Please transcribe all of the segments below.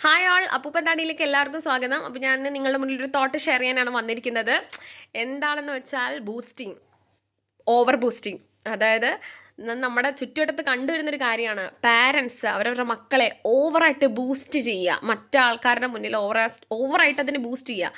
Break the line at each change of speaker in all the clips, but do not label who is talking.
Hi all, അപ്പൂപ്പത്താടിയിലേക്ക് എല്ലാവർക്കും സ്വാഗതം. അപ്പോൾ ഞാൻ നിങ്ങളുടെ മുന്നിൽ ഒരു തോട്ട് ഷെയർ ചെയ്യാനാണ് വന്നിരിക്കുന്നത്. എന്താണെന്ന് വെച്ചാൽ ബൂസ്റ്റിംഗ്, ഓവർ ബൂസ്റ്റിംഗ്. അതായത് നമ്മുടെ ചുറ്റുവട്ടത്ത് കണ്ടുവരുന്നൊരു കാര്യമാണ് പാരൻസ് അവരവരുടെ മക്കളെ ഓവറായിട്ട് ബൂസ്റ്റ് ചെയ്യുക, മറ്റാൾക്കാരുടെ മുന്നിൽ ഓവറായിട്ട് അതിനെ ബൂസ്റ്റ് ചെയ്യുക.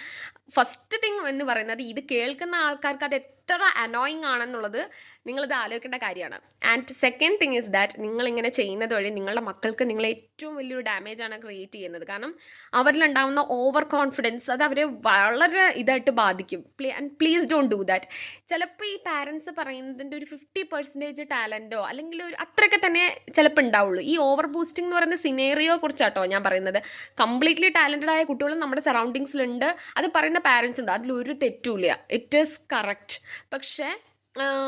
ഫസ്റ്റ് തിങ് എന്ന് പറയുന്നത്, ഇത് കേൾക്കുന്ന ആൾക്കാർക്ക് അത് എത്ര അനോയിങ് ആണെന്നുള്ളത് നിങ്ങളിത് ആലോചിക്കേണ്ട കാര്യമാണ്. And second thing is that നിങ്ങളിങ്ങനെ ചെയ്യുന്നത് വഴി നിങ്ങളുടെ മക്കൾക്ക് നിങ്ങൾ ഏറ്റവും വലിയൊരു ഡാമേജാണ് ക്രിയേറ്റ് ചെയ്യുന്നത്. കാരണം അവരിലുണ്ടാകുന്ന ഓവർ കോൺഫിഡൻസ് അത് അവരെ വളരെ ഇതായിട്ട് ബാധിക്കും. And please don't do that. ചിലപ്പോൾ ഈ പാരൻസ് പറയുന്നതിൻ്റെ ഒരു 50% ടാലൻറ്റോ അല്ലെങ്കിൽ ഒരു അത്രയൊക്കെ തന്നെ ചിലപ്പോൾ ഉണ്ടാവുള്ളൂ. ഈ ഓവർ ബൂസ്റ്റിംഗ് എന്ന് പറയുന്ന സിനേറിയോ കുറിച്ചാട്ടോ ഞാൻ പറയുന്നത്. കംപ്ലീറ്റ്ലി ടാലൻറ്റഡ് ആയ കുട്ടികളും നമ്മുടെ സറൗണ്ടിങ്സിലുണ്ട്. അത് പറയുന്ന പാരൻസ് ഉണ്ട്, അതിലൊരു തെറ്റുമില്ല. It is correct. പക്ഷേ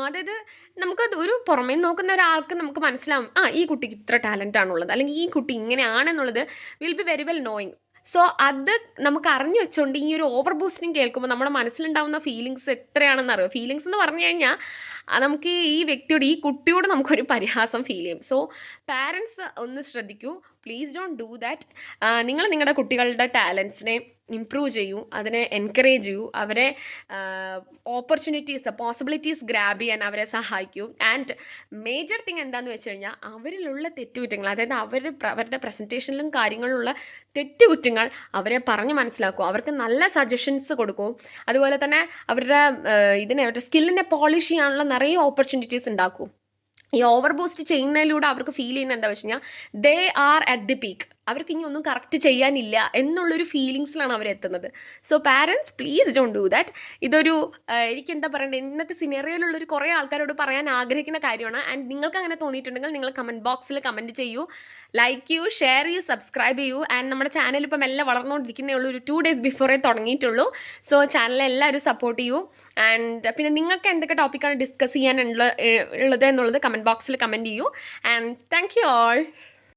അതായത് നമുക്ക് ഒരു പുറമേ നോക്കുന്ന ഒരാൾക്ക് നമുക്ക് മനസ്സിലാവും, ഈ കുട്ടിക്ക് ഇത്ര ടാലൻ്റ് ആണുള്ളത്, അല്ലെങ്കിൽ ഈ കുട്ടി ഇങ്ങനെയാണെന്നുള്ളത് will be very well knowing. So അത് നമുക്ക് അറിഞ്ഞു വെച്ചുകൊണ്ട് ഈ ഒരു ഓവർ ബൂസ്റ്റിംഗ് കേൾക്കുമ്പോൾ നമ്മുടെ മനസ്സിലുണ്ടാവുന്ന ഫീലിങ്സ് എത്രയാണെന്ന് അറിയാം. ഫീലിങ്സ് എന്ന് പറഞ്ഞു കഴിഞ്ഞാൽ നമുക്ക് ഈ വ്യക്തിയോട്, ഈ കുട്ടിയോട് നമുക്കൊരു പരിഹാസം ഫീൽ ചെയ്യും. സോ പാരൻസ് ഒന്ന് ശ്രദ്ധിക്കൂ, പ്ലീസ് ഡോണ്ട് ഡു ദാറ്റ്. നിങ്ങൾ നിങ്ങളുടെ കുട്ടികളുടെ ടാലൻസിനെ ഇംപ്രൂവ് ചെയ്യൂ, അതിനെ എൻകറേജ് ചെയ്യൂ, അവരെ പോസിബിലിറ്റീസ് ഗ്രാബ് ചെയ്യാൻ അവരെ സഹായിക്കൂ. ആൻഡ് മേജർ തിങ് എന്താണെന്ന് വെച്ച് കഴിഞ്ഞാൽ അവരിലുള്ള തെറ്റുകുറ്റങ്ങൾ, അതായത് അവരുടെ പ്രസൻറ്റേഷനിലും കാര്യങ്ങളിലുള്ള തെറ്റുകുറ്റങ്ങൾ അവരെ പറഞ്ഞ് മനസ്സിലാക്കൂ, അവർക്ക് നല്ല സജഷൻസ് കൊടുക്കൂ. അതുപോലെ തന്നെ അവരുടെ സ്കില്ലിനെ പോളിഷ് ചെയ്യാനുള്ള നിറയെ ഓപ്പർച്യൂണിറ്റീസ് ഉണ്ടാക്കൂ. ഈ ഓവർ ബൂസ്റ്റ് ചെയ്യുന്നതിലൂടെ അവർക്ക് ഫീൽ ചെയ്യുന്നത് എന്താ വെച്ച് കഴിഞ്ഞാൽ they are at the peak, അവർക്ക് ഇനി ഒന്നും കറക്റ്റ് ചെയ്യാനില്ല എന്നുള്ളൊരു ഫീലിങ്സിലാണ് അവരെത്തുന്നത്. So parents please don't do that. ഇതൊരു എനിക്ക് എന്താ പറയേണ്ടത്, ഇന്നത്തെ സിനറിയോയിലുള്ളൊരു കുറേ ആൾക്കാരോട് പറയാൻ ആഗ്രഹിക്കുന്ന കാര്യമാണ്. ആൻഡ് നിങ്ങൾക്ക് അങ്ങനെ തോന്നിയിട്ടുണ്ടെങ്കിൽ നിങ്ങൾ കമൻറ്റ് ബോക്സിൽ കമൻറ്റ് ചെയ്യൂ, ലൈക്ക് ചെയ്യൂ, ഷെയർ ചെയ്യൂ, സബ്സ്ക്രൈബ് ചെയ്യൂ. ആൻഡ് നമ്മുടെ ചാനൽ ഇപ്പം എല്ലാം വളർന്നുകൊണ്ടിരിക്കുന്നേ ഉള്ളൂ, ഒരു 2 days ബിഫോറേ തുടങ്ങിയിട്ടുള്ളൂ. സോ ചാനൽ എല്ലാവരും സപ്പോർട്ട് ചെയ്യൂ. ആൻഡ് പിന്നെ നിങ്ങൾക്ക് എന്തൊക്കെ ടോപ്പിക്കാണ് ഡിസ്കസ് ചെയ്യാനുള്ളത് എന്നുള്ളത് കമൻറ്റ് ബോക്സിൽ കമൻറ്റ് ചെയ്യൂ. And thank you all.